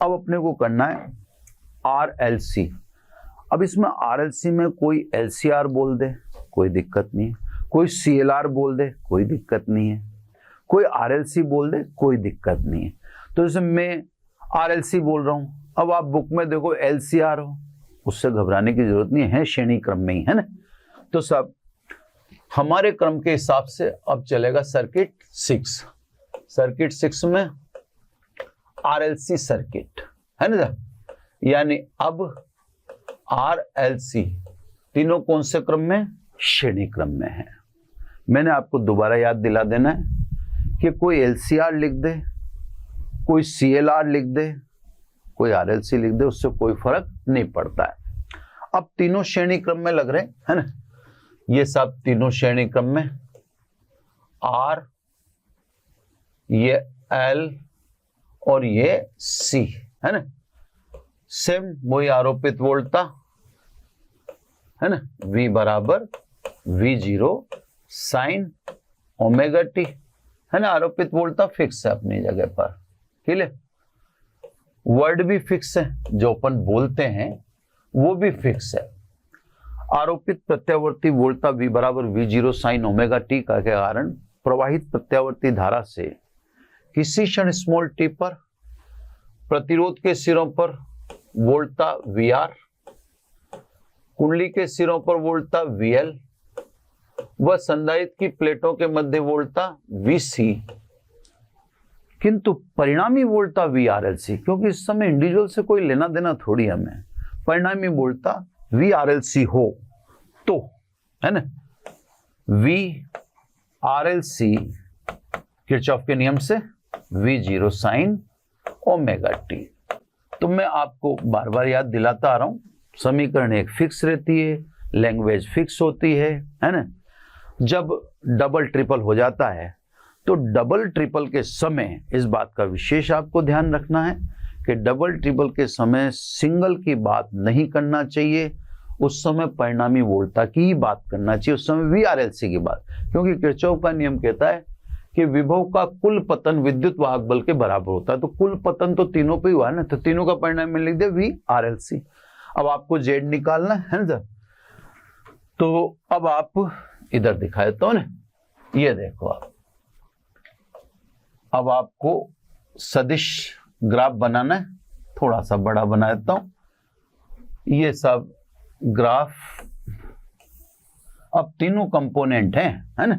अब अपने को करना है RLC। अब इसमें RLC में कोई LCR बोल दे कोई दिक्कत नहीं है, कोई CLR बोल दे कोई दिक्कत नहीं है, कोई RLC बोल दे कोई दिक्कत नहीं है। तो जैसे मैं RLC बोल रहा हूं, अब आप बुक में देखो LCR हो, उससे घबराने की जरूरत नहीं है, श्रेणी क्रम में ही है ना। तो सब हमारे क्रम के हिसाब से अब चलेगा सर्किट 6। सर्किट 6 में RLC सर्किट है ना, यानी अब RLC तीनों कौन से क्रम में? श्रेणी क्रम में है। मैंने आपको दोबारा याद दिला देना है कि कोई LCR लिख दे, कोई CLR लिख दे, कोई RLC लिख दे, उससे कोई फर्क नहीं पड़ता है। अब तीनों श्रेणी क्रम में लग रहे हैं ना, ये सब तीनों श्रेणी क्रम में, R, ये L और ये C है ना। सेम वही आरोपित वोल्टता है ना, V बराबर V0 साइन ओमेगा टी है ना। आरोपित वोल्टता फिक्स है अपनी जगह पर, ठीक है। वर्ड भी फिक्स है, जो अपन बोलते हैं वो भी फिक्स है। आरोपित प्रत्यावर्ती वोल्टता V बराबर V0 साइन ओमेगा टी का के कारण प्रवाहित प्रत्यावर्ती धारा से किसी क्षण स्मॉल टी पर प्रतिरोध के सिरों पर वोल्टता VR, कुंडली के सिरों पर वोल्टता VL व संधारित्र की प्लेटों के मध्य वोल्टता VC, किंतु परिणामी वोल्टता VRLC, क्योंकि इस समय इंडिविजुअल से कोई लेना देना थोड़ी हमें, परिणामी वोल्टता VRLC हो तो है ना, VRLC किरचॉफ के नियम से V0 साइन ओमेगा टी। तो मैं आपको बार बार याद दिलाता आ रहा हूं, समीकरण एक फिक्स रहती है, लैंग्वेज फिक्स होती है ना। जब डबल ट्रिपल हो जाता है तो डबल ट्रिपल के समय इस बात का विशेष आपको ध्यान रखना है कि डबल ट्रिपल के समय सिंगल की बात नहीं करना चाहिए, उस समय परिणामी वोल्टता की ही बात करना चाहिए, उस समय VRLC की बात, क्योंकि किरचॉफ का नियम कहता है कि विभव का कुल पतन विद्युत वाहक बल के बराबर होता है। तो कुल पतन तो तीनों पे हुआ ना, तो तीनों का परिणाम में लिख दे VRLC। अब आपको Z निकालना है ना, तो अब आप इधर दिखाए तो ना, ये देखो आप, अब आपको सदिश ग्राफ बनाना है, थोड़ा सा बड़ा बना देता हूं। ये सब ग्राफ अब तीनों कंपोनेंट हैं है ना,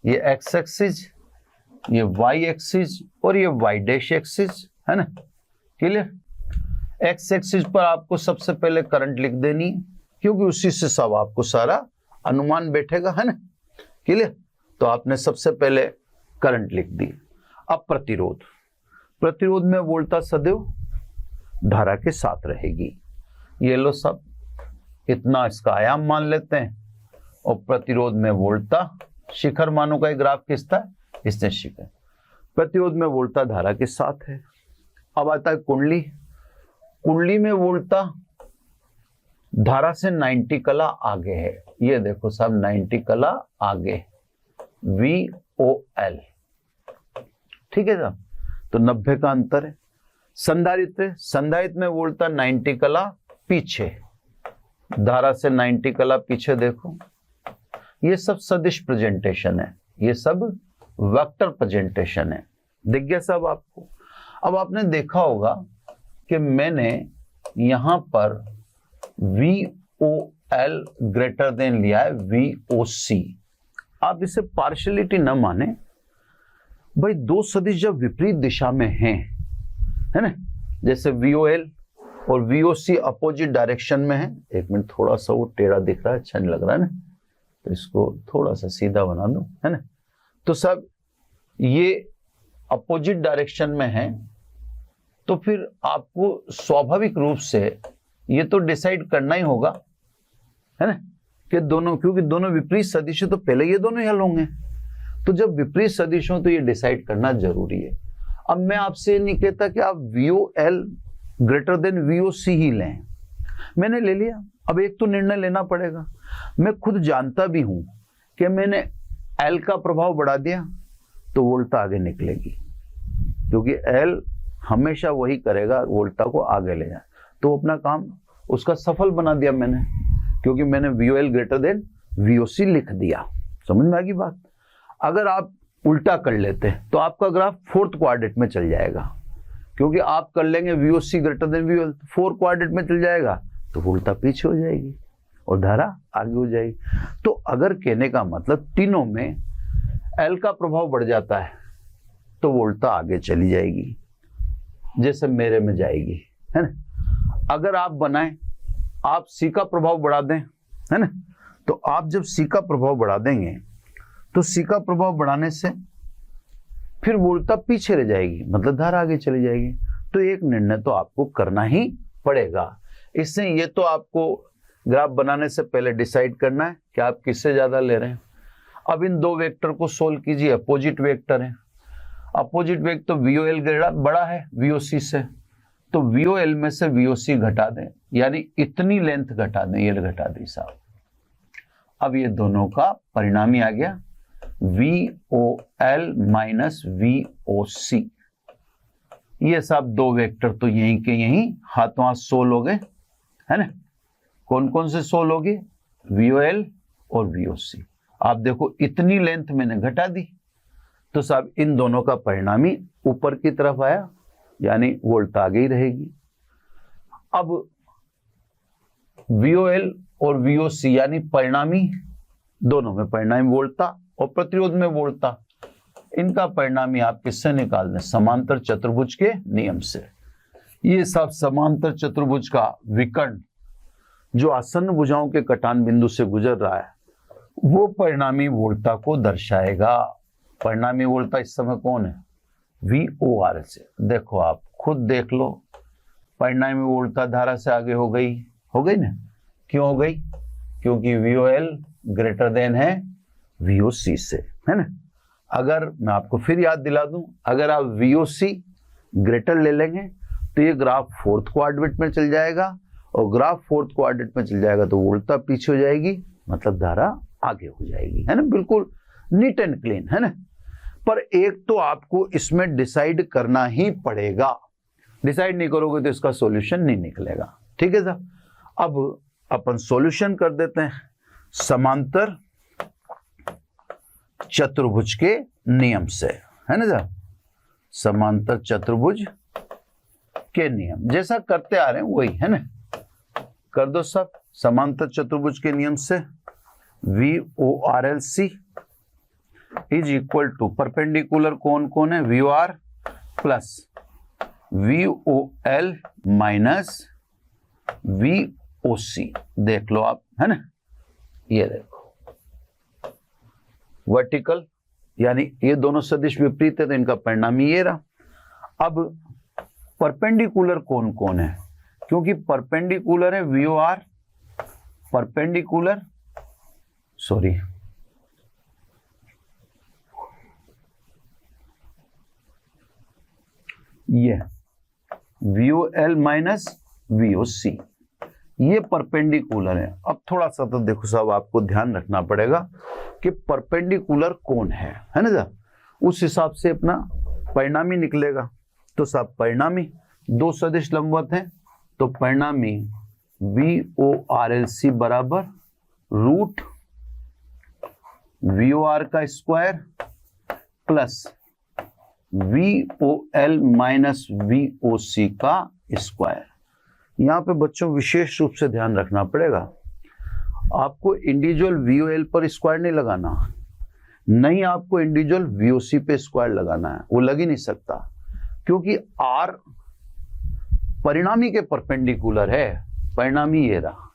ये एक्स एक्सिस, ये वाई एक्सिस और ये वाई डैश एक्सिस है ना, क्लियर। एक्स एक्सिस पर आपको सबसे पहले करंट लिख देनी है, क्योंकि उसी से सब आपको सारा अनुमान बैठेगा है ना, क्लियर। तो आपने सबसे पहले करंट लिख दी। अब प्रतिरोध, प्रतिरोध में वोल्टता सदैव धारा के साथ रहेगी। ये लो सब, इतना इसका आयाम मान लेते हैं, और प्रतिरोध में वोल्टता शिखर मानों का एक ग्राफ खींचता है, इसने शिखर। प्रतिरोध में वोल्टता धारा के साथ है। अब आता है कुंडली, कुंडली में वोल्टता धारा से 90 कला आगे है। ये देखो सब 90 कला आगे, VOL, ठीक है साहब, तो 90 का अंतर है। संधारित्र, संधारित्र में वोल्टता 90 कला पीछे, धारा से 90 कला पीछे। देखो ये सब सदिश प्रेजेंटेशन है, ये सब वेक्टर प्रेजेंटेशन है, दिख गया सब आपको। अब आपने देखा होगा कि मैंने यहां पर VOL ग्रेटर देन लिया है VOC। आप इसे पार्शियलिटी न माने भाई, दो सदिश जब विपरीत दिशा में हैं है ना, जैसे VOL और VOC अपोजिट डायरेक्शन में है। एक मिनट, थोड़ा सा वो टेढ़ा दिख रहा है, अच्छा नहीं लग रहा है ना, तो इसको थोड़ा सा सीधा बना दो है ना। तो सब ये अपोजिट डायरेक्शन में है, तो फिर आपको स्वाभाविक रूप से ये तो डिसाइड करना ही होगा है ना कि दोनों, क्योंकि दोनों विपरीत सदिश है तो पहले ये दोनों हल होंगे। तो जब विपरीत सदिश हो तो ये डिसाइड करना जरूरी है। अब मैं आपसे नहीं कहता कि आप VOL ग्रेटर देन VOC ही लें, मैंने ले लिया। अब एक तो निर्णय लेना पड़ेगा। मैं खुद जानता भी हूं कि मैंने L का प्रभाव बढ़ा दिया तो वोल्टता आगे निकलेगी, क्योंकि L हमेशा वही करेगा, वोल्टा को आगे ले जाए। तो अपना काम उसका सफल बना दिया मैंने, क्योंकि मैंने VOL ग्रेटर देन VOC लिख दिया। समझ में आ गई बात। अगर आप उल्टा कर लेते तो आपका ग्राफ फोर्थ क्वाड्रेंट में चल जाएगा, क्योंकि आप कर लेंगे VOC greater than VOL, fourth quadrant में चल जाएगा तो वोल्टा पीछे हो जाएगी और धारा आगे हो जाएगी। तो अगर कहने का मतलब तीनों में L का प्रभाव बढ़ जाता है तो वोल्टा आगे चली जाएगी, जैसे मेरे में जाएगी, है ना। अगर आप बनाएं, आप C का प्रभाव बढ़ा दें, है ना, तो आप जब C का प्रभाव बढ़ा देंगे तो C का प्रभाव बढ़ाने से फिर वोल्टा पीछे रह जाएगी, मतलब धारा आगे चली जाएगी। तो एक निर्णय तो आपको करना ही पड़ेगा। इससे ये तो आपको ग्राफ बनाने से पहले डिसाइड करना है कि आप किससे ज्यादा ले रहे हैं। अब इन दो वेक्टर को सोल्व कीजिए, अपोजिट वेक्टर है। अपोजिट वेक्टर तो VOL बड़ा है VOC से, तो VOL में से VOC घटा दें, यानी इतनी लेंथ घटा दें, ये घटा दी साहब। अब ये दोनों का परिणामी आ गया VOL माइनस VOC। ये सब दो वेक्टर तो यहीं के यहीं हाथों हाथ सोल्व हो गए, है ना। कौन कौन से सोल्व हो गए? VOL और VOC। आप देखो इतनी लेंथ मैंने घटा दी, तो साहब इन दोनों का परिणामी ऊपर की तरफ आया, यानी वोल्टा आगे ही रहेगी। अब VOL और VOC यानी परिणामी, दोनों में परिणामी वोल्टा और प्रतिरोध में वोल्टा, इनका परिणामी आप किससे निकाल दें? समांतर चतुर्भुज के नियम से। ये सब समांतर चतुर्भुज का विकर्ण जो आसन्न भुजाओं के कटान बिंदु से गुजर रहा है, वो परिणामी वोल्टा को दर्शाएगा। परिणामी वोल्टा इस समय कौन है? VOR से। देखो आप खुद देख लो, परिणामी वोल्टा धारा से आगे हो गई ना। क्यों हो गई? क्योंकि VOL ग्रेटर देन है VOC से, है ना। अगर मैं आपको फिर याद दिला दूं, अगर आप VOC ग्रेटर ले लेंगे तो ये ग्राफ फोर्थ क्वाड्रेंट में चल जाएगा, और ग्राफ फोर्थ क्वाड्रेंट में चल जाएगा तो वोल्टा पीछे हो जाएगी, मतलब धारा आगे हो जाएगी, है ना। बिल्कुल नीट एंड क्लीन, है ना। पर एक तो आपको इसमें डिसाइड करना ही पड़ेगा, डिसाइड नहीं करोगे तो इसका सॉल्यूशन नहीं निकलेगा। ठीक है साहब। अब अपन सॉल्यूशन कर देते हैं समांतर चतुर्भुज के नियम से, है ना साहब। समांतर चतुर्भुज के नियम जैसा करते आ रहे हैं वही, है ना। कर दो सब। समांतर चतुर्भुज के नियम से VORLC is equal to perpendicular कौन कौन है? VOR plus VOL minus VOC। देख लो आप, है ना। ये देखो वर्टिकल, यानी ये दोनों सदिश विपरीत है तो इनका परिणामी ये रहा। अब परपेंडिकुलर कौन कौन है? क्योंकि परपेंडिकुलर है VOR, परपेंडिकुलर सॉरी ये VOL माइनस VOC, ये परपेंडिकुलर है। अब थोड़ा सा तो देखो साहब आपको ध्यान रखना पड़ेगा कि परपेंडिकुलर कौन है ना साहब, उस हिसाब से अपना परिणामी निकलेगा। तो साहब परिणामी दो सदिश लंबवत हैं, तो परिणामी VORLC बराबर रूट VOR का square plus VOL minus VOC का स्क्वायर। यहां पे बच्चों विशेष रूप से ध्यान रखना पड़ेगा, आपको इंडिविजुअल VOL पर स्क्वायर नहीं लगाना, नहीं आपको इंडिविजुअल VOC पे स्क्वायर लगाना है, वो लग ही नहीं सकता, क्योंकि R परिणामी के परपेंडिकुलर है, परिणामी ये रहा,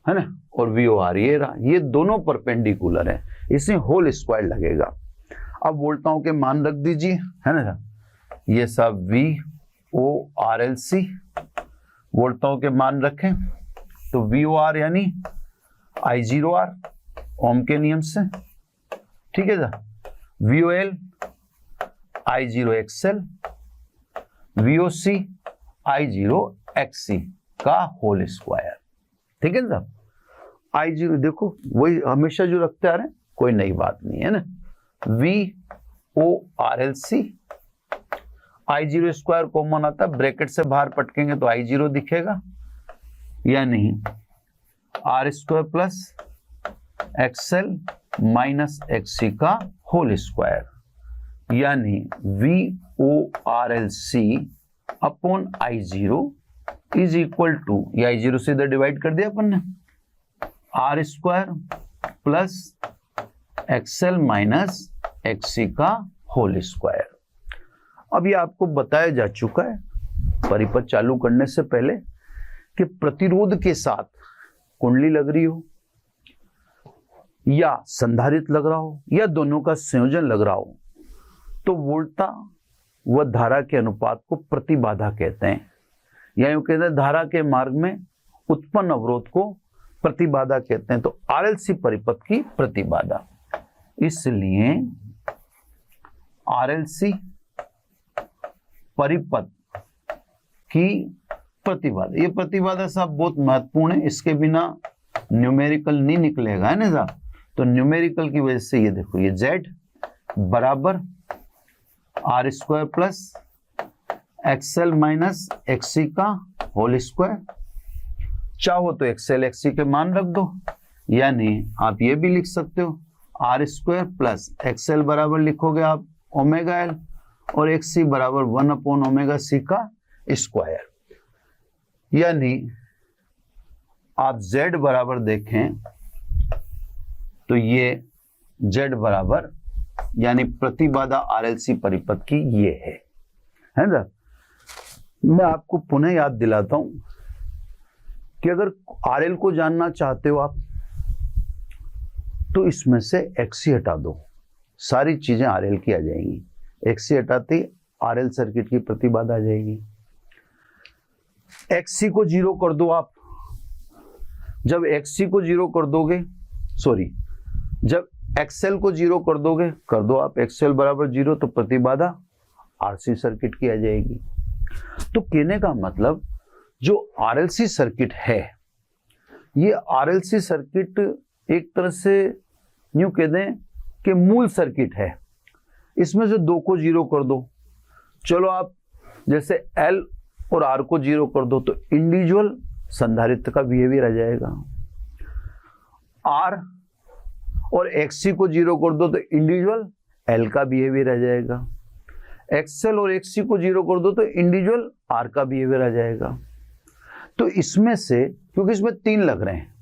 है ना, और VOR ये रहा, ये दोनों परपेंडिकुलर है, इसमें होल स्क्वायर लगेगा। अब वोल्टाओं के मान रख दीजिए, है ना, ये सब VORLC वोल्टाओं के मान रखें, तो VOR यानी I0R ओम के नियम से, ठीक है sir. VOL I0XL, VOC I0XC का होल स्क्वायर, ठीक है सर। I0 देखो वही हमेशा जो रखते आ रहे हैं, कोई नई बात नहीं है ना। VORLC I0 स्क्वायर कॉमन आता है, ब्रैकेट से बाहर पटकेंगे तो I0 दिखेगा, यानी R square plus XL minus XC का होल स्क्वायर, यानी VORLC upon I0 is equal to, ये I0 से इधर डिवाइड कर दिया अपन ने, R square plus XL minus XC का होल स्क्वायर। अब ये आपको बताया जा चुका है परिपथ चालू करने से पहले कि प्रतिरोध के साथ कुंडली लग रही हो या संधारित्र लग रहा हो या दोनों का संयोजन लग रहा हो तो वोल्टता व धारा के अनुपात को प्रतिबाधा कहते हैं, या यूं कहते हैं धारा के मार्ग में उत्पन्न अवरोध को प्रतिबाधा कहते हैं। तो आरएलसी परिपथ की प्रतिबाधा, इसलिए आरएलसी परिपथ की प्रतिबाधा, ये प्रतिबाधा साहब बहुत महत्वपूर्ण है, इसके बिना न्यूमेरिकल नहीं निकलेगा, है ना साहब। तो न्यूमेरिकल की वजह से ये देखो, ये Z बराबर R square plus XL minus XC का होल स्क्वायर, चाहो तो एक्सएल एक्ससी के मान रख दो, यानी आप ये भी लिख सकते हो आर स्क्वायर प्लस एक्सएल बराबर लिखोगे आप ओमेगा एल और एक्ससी बराबर 1 अपॉन ओमेगा सी का स्क्वायर, यानी आप Z बराबर देखें तो ये Z बराबर यानी प्रतिबाधा आरएलसी परिपथ की ये है ना। मैं आपको पुनः याद दिलाता हूं कि अगर आरएल को जानना चाहते हो आप तो इसमें से एक्सी हटा दो, सारी चीजें आरएल की आ जाएंगी। एक्सी हटाते ही आरएल सर्किट की प्रतिबाधा आ जाएगी। एक्सी को जीरो कर दो आप, जब एक्सी को जीरो कर दोगे, सॉरी जब एक्सएल को जीरो कर दोगे, कर दो आप एक्सएल बराबर जीरो, तो प्रतिबाधा आरसी सर्किट की आ जाएगी। तो कहने का मतलब जो आरएलसी सर्किट है, ये आरएलसी सर्किट एक तरह से यूं कह दें कि मूल सर्किट है। इसमें से दो को जीरो कर दो, चलो आप जैसे एल और आर को जीरो कर दो तो इंडिविजुअल संधारित्र का बिहेवियर आ जाएगा। आर और एक्ससी को जीरो कर दो तो इंडिविजुअल एल का बिहेवियर आ जाएगा। एक्सएल और एक्ससी को जीरो कर दो तो इंडिविजुअल आर का बिहेवियर आ जाएगा। तो इसमें से, क्योंकि इसमें तीन लग रहे हैं,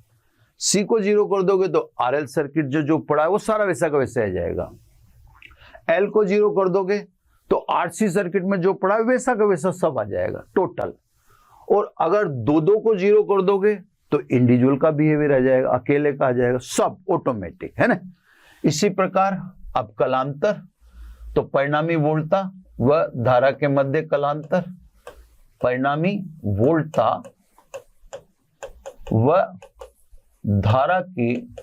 सी को जीरो कर दोगे तो आरएल सर्किट जो पड़ा है वो सारा वैसा का वैसा आ जाएगा। एल को जीरो कर दोगे तो आरसी सर्किट में जो पड़ा है वैसा का वैसा सब आ जाएगा टोटल। और अगर दो दो को जीरो कर दोगे तो इंडिविजुअल का बिहेवियर आ जाएगा, अकेले का आ जाएगा, सब ऑटोमेटिक, है ना। इसी प्रकार अब कलांतर, तो परिणामी वोल्टता व धारा के मध्य कलांतर, परिणामी वोल्टता व धारा की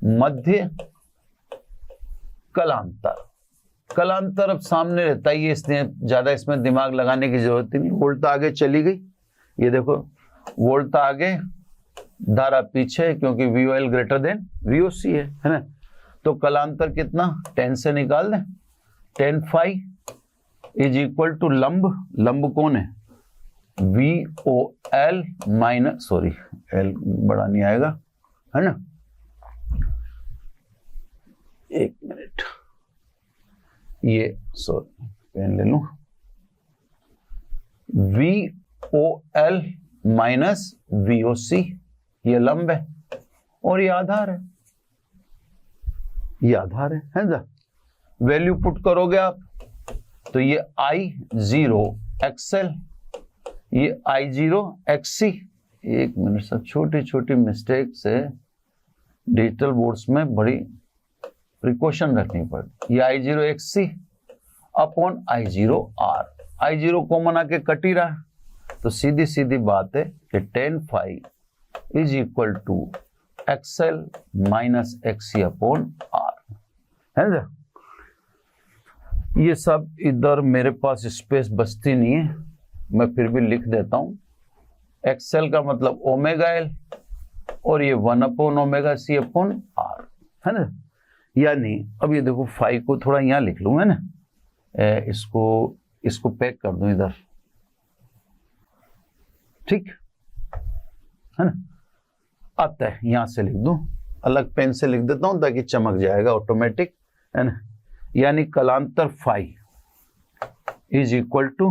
मध्य कलांतर। कलांतर अब सामने रहता ही है, इसलिए ज्यादा इसमें दिमाग लगाने की जरूरत ही नहीं। वोल्टता आगे चली गई, ये देखो वोल्टता आगे, धारा पीछे है, क्योंकि VOL ग्रेटर देन VOC है ना। तो कलांतर कितना, 10 से निकाल दें, 10 फाई इज इक्वल टू लंब, लंब कौन है, VOL माइनस, सॉरी L बड़ा नहीं आएगा, है ना, एक मिनट, ये सॉरी पेन ले लूं, VOL माइनस VOC, ये लंब है और ये आधार है, ये आधार है ना। वैल्यू पुट करोगे आप तो ये I0 XL, ये I0 XC। एक मिनट सर, छोटी छोटी मिस्टेक से डिजिटल बोर्ड्स में बड़ी प्रिकॉशन रखनी पड़ती। ये I0 XC upon I0 R, I0 common आके कट ही रहा, तो सीधी सीधी बात है कि 10 phi is equal to XL minus XC upon R, है ना। ये सब इधर मेरे पास स्पेस बचती नहीं है, मैं फिर भी लिख देता हूं। XL का मतलब ओमेगा L और ये 1 upon omega C upon R, है ना। यानी अब ये देखो फाई को थोड़ा यहाँ लिख लूं, है ना, इसको इसको पैक कर दूं इधर, ठीक है ना। अतः यहां से लिख दूं, अलग पेन से लिख देता हूं ताकि चमक जाएगा ऑटोमेटिक, है ना। यानी कलांतर phi is equal to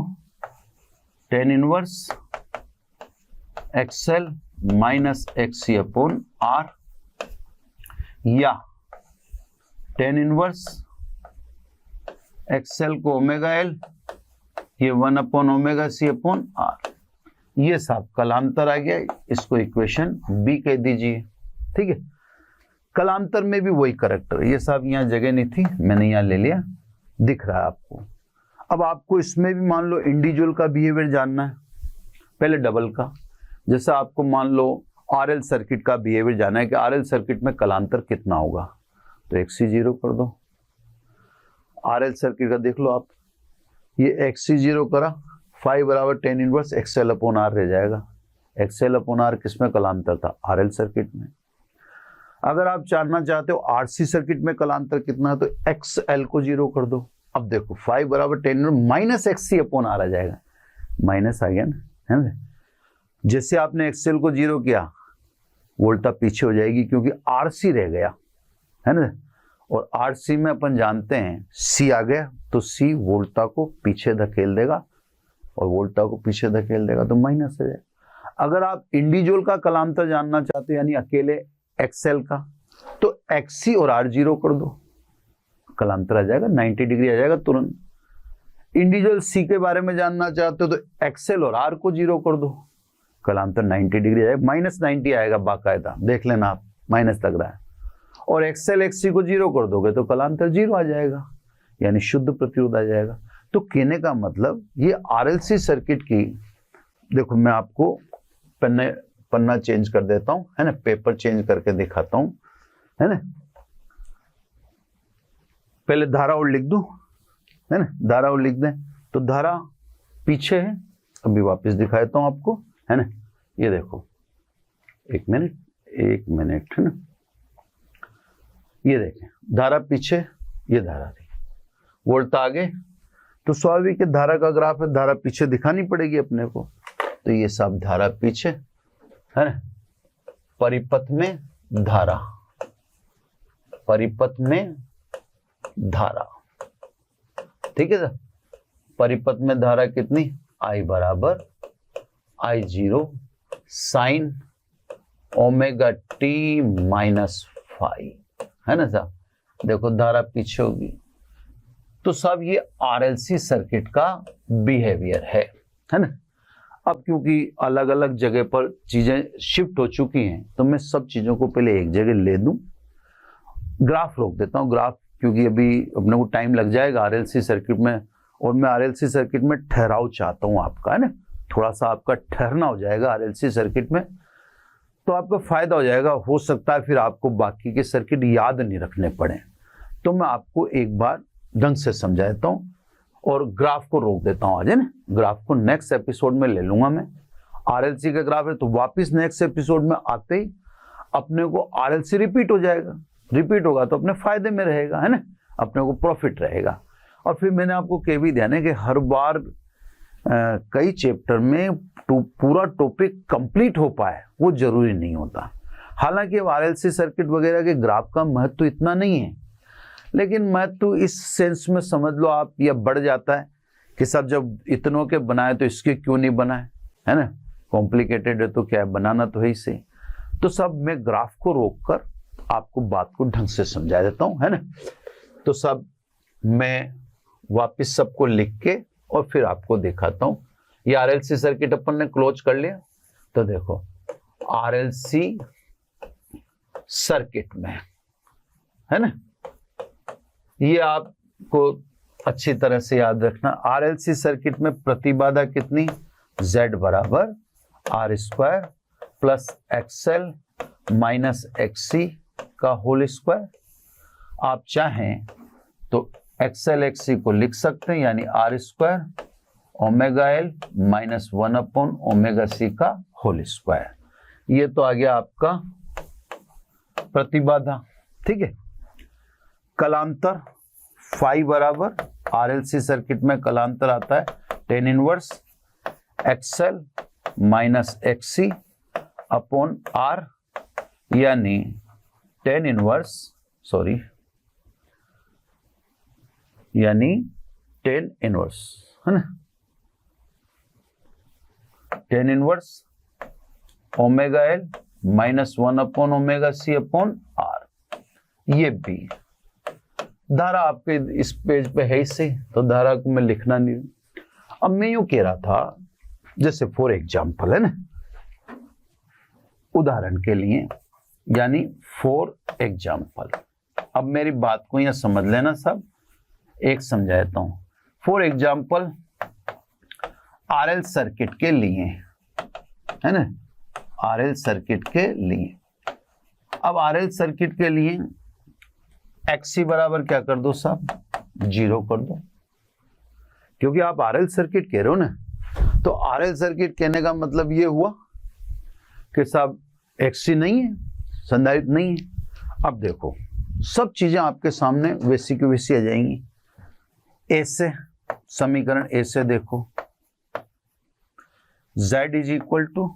tan inverse XL minus XC upon R, या tan इनवर्स एक्सएल को ओमेगा एल, ये 1 upon omega C upon R. ये सब कलांतर आ गया, इसको इक्वेशन बी कह दीजिए, ठीक है। कलांतर में भी वही करेक्टर, ये सब यहाँ जगह नहीं थी, मैंने यहाँ ले लिया, दिख रहा है आपको। अब आपको इसमें भी मान लो इंडिविजुअल का बिहेवियर जानना है, पहले डबल का। जैसे आपको मान लो आरएल सर्किट का बिहेवियर जानना है कि आरएल सर्किट में कलांतर कितना होगा, तो XC0 कर दो। आरएल सर्किट का देख लो आप, ये XC0 करा, फाई बराबर tan inverse XL upon R रह जाएगा। एक्सएल अपॉन आर किसमें कलांतर था, आरएल सर्किट में। अगर आप जानना चाहते हो आरसी सर्किट में कलांतर कितना है, तो XL को 0 कर दो। अब देखो फाई बराबर tan minus XC upon R आ जाएगा, माइनस आ गया ना, है ना। जैसे आपने XL को 0 किया, वोल्टा पीछे हो जाएगी क्योंकि RC रह गया, है ना। और RC में अपन जानते हैं C आ गया, तो C वोल्टा को पीछे धकेल देगा, और वोल्टा को पीछे धकेल देगा तो माइनस हो जाएगा। अगर आप इंडिविजुअल का कलांतर जानना चाहते हो यानी अकेले XL का, तो XC और R0 कर दो, कलांतर आ जाएगा 90 डिग्री आ जाएगा तुरंत। इंडिविजुअल C के बारे में जानना चाहते हो तो XL और R को 0 कर दो, कलांतर 90 डिग्री आ जाएगा, माइनस 90 आएगा बाकायदा, देख लेना आप, माइनस लग रहा है। और XL XC को 0 कर दोगे तो कलांतर 0 आ जाएगा, यानी शुद्ध प्रतिरोध आ जाएगा। तो कहने का मतलब ये RLC सर्किट की, देखो मैं आपको पन्ना चेंज कर देता हूं, है ना, पेपर चेंज करके दिखाता हूं, है ना। पहले धारा और लिख दूं, है ना, धारा और लिख दें, तो धारा पीछे है, अभी वापस दिखाता हूं आपको, है ना। ये देखो, एक मिनट, है ना। ये देखें, धारा पीछे, ये धारा थी, वोल्टा आगे, तो स्वाभाविक है धारा का ग्राफ है, धारा पीछे दिखानी पड़ेगी अपने को, तो ये सब धारा पीछे, है ना। परिपथ में धारा, परिपथ में धारा, ठीक है सर। परिपथ में धारा कितनी, I बराबर I0 sine omega t minus phi, है ना सर। देखो धारा पीछे होगी, तो सब ये RLC सर्किट का बिहेवियर है ना। अब क्योंकि अलग अलग जगह पर चीजें शिफ्ट हो चुकी हैं, तो मैं सब चीजों को पहले एक जगह ले दूं। ग्राफ रोक देता हूं, ग्राफ, क्योंकि अभी अपने को टाइम लग जाएगा RLC सर्किट में, और मैं RLC सर्किट में ठहराव चाहता हूं आपका, है ना। थोड़ा सा आपका ठहरना हो जाएगा RLC सर्किट में, तो आपका फायदा हो जाएगा। हो सकता है फिर आपको बाकी के सर्किट याद नहीं रखने पड़े, तो मैं आपको एक बार ढंग से समझा देता हूं और ग्राफ को रोक देता हूं आज, है ना। ग्राफ को नेक्स्ट एपिसोड में ले लूंगा मैं। RLC का ग्राफ है तो वापस नेक्स्ट एपिसोड में आते ही अपने को RLC रिपीट हो जाएगा, रिपीट होगा तो अपने फायदे में रहेगा, है ना, अपने को प्रॉफिट रहेगा। और फिर मैंने आपको कह भी दिया ना कि हर बार कई चैप्टर में पूरा टॉपिक कंप्लीट हो पाए वो जरूरी नहीं होता। हालांकि अब RLC सर्किट वगैरह के ग्राफ का महत्व तो इतना नहीं है, लेकिन महत्व इस सेंस में समझ लो आप, यह बढ़ जाता है कि सब जब इतनों के बनाए तो इसके क्यों नहीं बनाए, है ना। कॉम्प्लिकेटेड है तो क्या है, बनाना तो है ही सही। तो सब मैं ग्राफ को रोककर आपको बात को ढंग से समझा देता हूं, है ना। तो सब मैं वापस सबको लिख के और फिर आपको दिखाता हूं। ये RLC सर्किट अपन ने क्लोज कर लिया, तो देखो RLC सर्किट में, है ना, ये आपको अच्छी तरह से याद रखना। RLC सर्किट में प्रतिबाधा कितनी, Z बराबर R square plus XL minus XC का होल स्क्वायर। आप चाहें तो XL XC को लिख सकते हैं, यानी R square omega L minus 1 upon omega C का होल स्क्वायर। ये तो आ गया आपका प्रतिबाधा, ठीक है। कलांतर फाई बराबर RLC सर्किट में कलांतर आता है tan inverse XL minus XC upon R, यानी tan इनवर्स है ना, tan inverse omega L minus 1 upon omega C upon R। ये भी धारा आपके इस पेज पे है इससे, तो धारा को मैं लिखना नहीं। अब मैं यूं कह रहा था, जैसे फॉर एग्जाम्पल है ना, उदाहरण के लिए, यानी फॉर एग्जाम्पल, अब मेरी बात को यहां समझ लेना सब, एक समझाता हूं। फॉर एग्जाम्पल RL सर्किट के लिए है ना, RL सर्किट के लिए, अब RL सर्किट के लिए XC बराबर क्या कर दो साहब, 0 कर दो, क्योंकि आप RL सर्किट कह रहे हो ना, तो RL सर्किट कहने का मतलब ये हुआ कि साहब XC नहीं है, संधारित्र नहीं है। अब देखो सब चीजें आपके सामने वैसी की वैसी आ जाएंगी। ए से समीकरण ए से देखो, Z इज इक्वल टू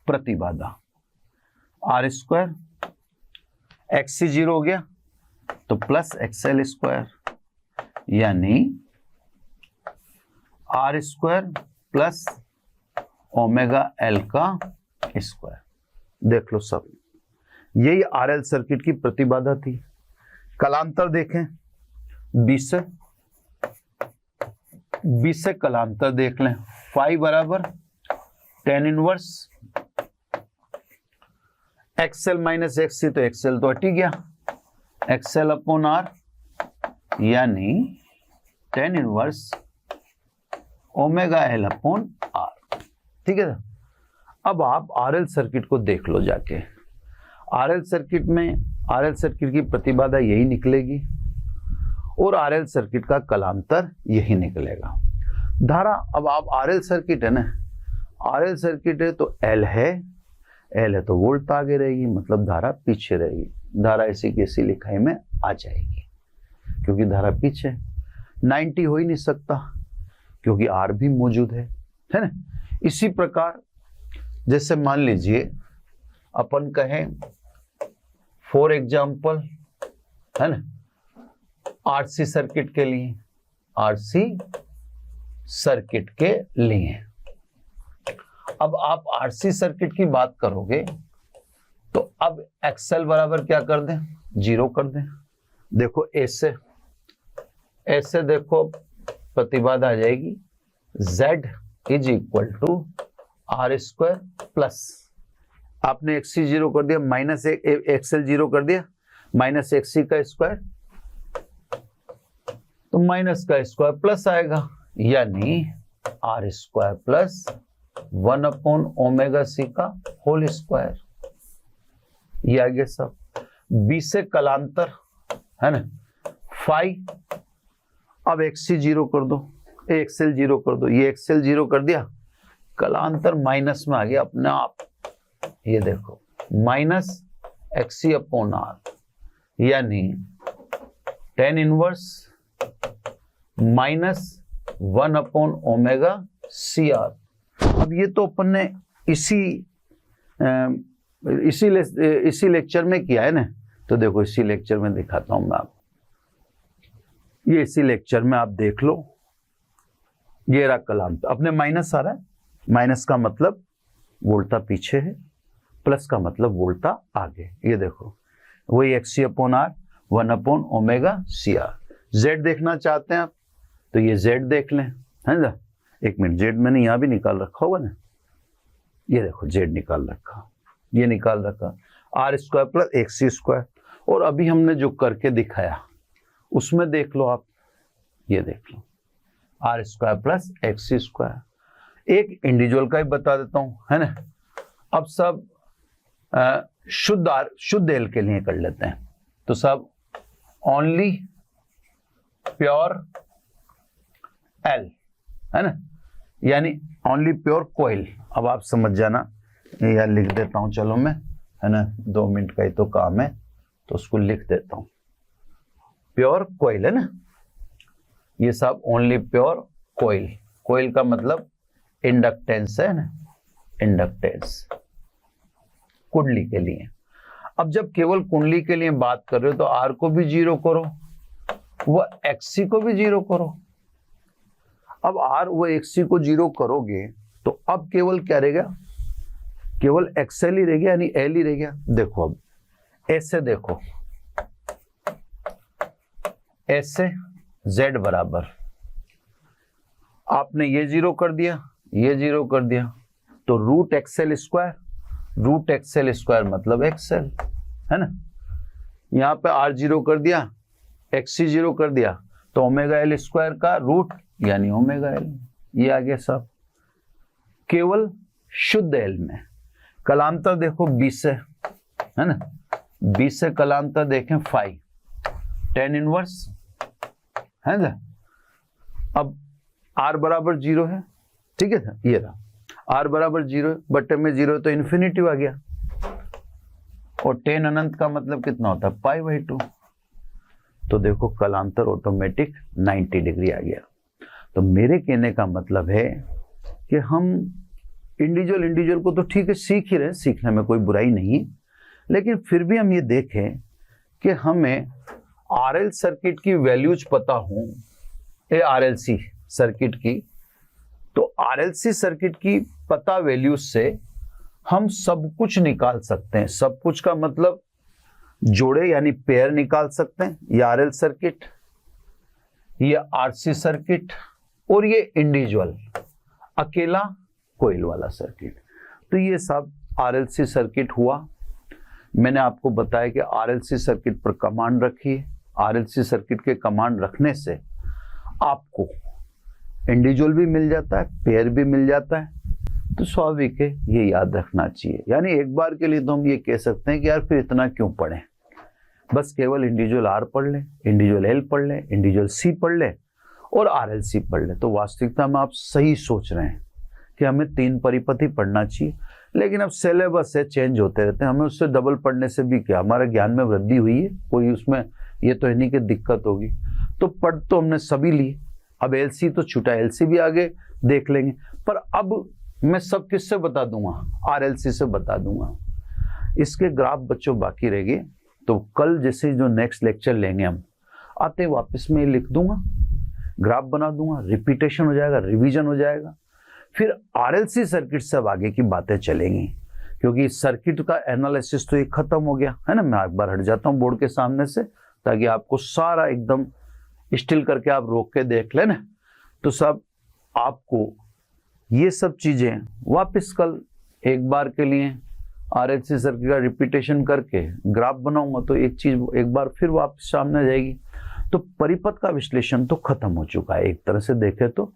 प्रतिबाधा R स्क्वायर, XC 0 हो गया तो प्लस XL स्क्वायर, यानी R square plus omega L का स्क्वायर। देख लो सब, यही RL सर्किट की प्रतिबाधा थी। कलांतर देखें, 20 से कलांतर देख लें, फाई बराबर tan inverse XL minus XC, तो XL तो हट ही गया, XL अपॉन R, यानी tan inverse omega L upon R। ठीक है, अब आप RL सर्किट को देख लो जाके। RL सर्किट में RL सर्किट की प्रतिबाधा यही निकलेगी और RL सर्किट का कलांतर यही निकलेगा। धारा, अब आप RL सर्किट है ना, RL सर्किट है तो L है तो वोल्ट आगे रहेगी, मतलब धारा पीछे रहेगी। धारा ऐसी कैसी लिखाई में आ जाएगी, क्योंकि धारा पीछे 90 हो ही नहीं सकता, क्योंकि R भी मौजूद है ना। इसी प्रकार जैसे मान लीजिए अपन कहें फॉर एग्जाम्पल है ना, RC सर्किट के लिए, RC सर्किट के लिए, अब आप RC सर्किट की बात करोगे तो अब XL बराबर क्या कर दें, 0 कर दें। देखो ऐसे देखो प्रतिबाधा आ जाएगी Z is equal to R square plus, आपने XC 0 कर दिया, माइनस XL 0 कर दिया, माइनस XC का स्क्वायर, तो माइनस का स्क्वायर प्लस आएगा, यानी R square plus 1 upon omega C का होल स्क्वायर। ये आ गया सब। 20 से कलांतर है ना, फाई, अब XC 0 कर दो, XL 0 कर दो, ये XL 0 कर दिया, कलांतर माइनस में आ गया अपने आप। ये देखो माइनस XC अपॉन R, यानी tan inverse minus 1 upon omega CR। अब ये तो अपन ने इसी लेक्चर में किया है ना, तो देखो इसी लेक्चर में दिखाता हूं मैं आपको। ये इसी लेक्चर में आप देख लो, ये रहा कलांतर, अपने माइनस आ रहा है, माइनस का मतलब वोल्टा पीछे है, प्लस का मतलब वोल्टा आगे। ये देखो वही XC upon R 1 upon omega CR। Z देखना चाहते हैं आप तो ये Z देख लें, है ना। एक मिनट, Z मैंने यहां भी निकाल रखा होगा ना, ये देखो Z निकाल रखा, ये निकाल रखा, R square plus XC square. और अभी हमने जो करके दिखाया उसमें देख लो आप, ये देख लो R square plus XC square. एक इंडिविजुअल का ही बता देता हूं, है ना। अब सब शुद्ध एल के लिए कर लेते हैं, तो सब ओनली प्योर एल, है ना, यानी ओनली प्योर कोयल। अब आप समझ जाना, या लिख देता हूं, चलो मैं, है ना, 2 मिनट का ही तो काम है, तो उसको लिख देता हूं। प्योर कोयल है ना, ये सब ओनली प्योर कोइल। कोइल का मतलब इंडक्टेंस है ना, इंडक्टेंस कुंडली के लिए। अब जब केवल कुंडली के लिए बात कर रहे हो तो आर को भी 0 करो, वह एक्सी को भी 0 करो। अब आर व एक्सी को 0 करोगे तो अब केवल क्या रहेगा, केवल एक्सएल ही रह गया, यानी एल ही रह गया। देखो अब ऐसे देखो, ऐसे जेड बराबर, आपने ये 0 कर दिया, ये 0 कर दिया, तो root XL square, root XL square मतलब एक्सएल है ना। यहां पे आर 0 कर दिया, एक्सी 0 कर दिया, तो ओमेगा एल स्क्वायर का रूट यानी ओमेगा एल, ये आ गया सब केवल शुद्ध एल में। कलांतर देखो 20 से है ना, 20 से कलांतर देखें 5, tan इनवर्स है ना। अब r बराबर 0 है, ठीक है ना, ये रहा r बराबर 0 बटे में 0 तो इन्फिनिटी आ गया, और tan अनंत का मतलब कितना होता है π/2। तो देखो कलांतर ऑटोमेटिक 90 डिग्री आ गया। तो मेरे कहने का मतलब है कि हम इंडिविजुअल को तो ठीक है सीख ही रहे, सीखने में कोई बुराई नहीं है, लेकिन फिर भी हम ये देखें कि हमें आरएल सर्किट की वैल्यूज पता हो, आरएलसी सर्किट की, तो आरएलसी सर्किट की पता वैल्यूज से हम सब कुछ निकाल सकते हैं। सब कुछ का मतलब जोड़े यानी पेयर निकाल सकते हैं, ये आरएल सर्किट, ये आरसी सर्किट, और ये इंडिविजुअल अकेला कोइल वाला सर्किट। तो ये सब आरएलसी सर्किट हुआ। मैंने आपको बताया कि आरएलसी सर्किट पर कमांड रखिए। आरएलसी सर्किट के कमांड रखने से आपको इंडिविजुअल भी मिल जाता है, पेयर भी मिल जाता है। तो स्वाभाविक है ये याद रखना चाहिए। यानी एक बार के लिए तो हम ये कह सकते हैं कि यार फिर इतना क्यों पढ़ें, बस केवल इंडिविजुअल आर पढ़ लें, इंडिविजुअल एल पढ़ लें, इंडिविजुअल सी पढ़ लें और आरएलसी पढ़ लें। तो वास्तविकता में आप सही सोच रहे हैं कि हमें 3 परिपथी पढ़ना चाहिए, लेकिन अब सिलेबस है चेंज होते रहते हैं, हमें उससे डबल पढ़ने से भी क्या, हमारे ज्ञान में वृद्धि हुई है, कोई उसमें ये तो नहीं कि दिक्कत होगी। तो पढ़ तो हमने सभी लिए, अब एलसी तो छूटा, एलसी भी आगे देख लेंगे, पर अब मैं सब किससे बता दूंगा, आरएलसी से बता दूंगा। इसके ग्राफ बच्चों बाकी रहेंगे, तो कल जैसे जो नेक्स्ट लेक्चर लेंगे हम आते वापस में लिख दूंगा, ग्राफ बना दूंगा, रिपीटेशन हो जाएगा, रिवीजन हो जाएगा। फिर आरएलसी सर्किट से अब आगे की बातें चलेंगी, क्योंकि सर्किट का एनालिसिस तो ये खत्म हो गया है ना। मैं एक बार हट जाता हूँ बोर्ड के सामने से, ताकि आपको सारा एकदम स्टिल करके आप रोक के देख लेना। तो सब आपको ये सब चीजें वापस कल एक बार के लिए आरएलसी सर्किट का रिपीटेशन करके ग्राफ बनाऊंगा, तो एक चीज एक बार फिर वापस सामने आ जाएगी। तो परिपथ का विश्लेषण तो खत्म हो चुका है एक तरह से देखें तो।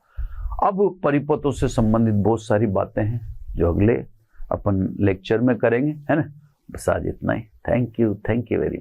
अब परिपथों से संबंधित बहुत सारी बातें हैं जो अगले अपन लेक्चर में करेंगे, है ना। बस आज इतना ही। Thank you very much.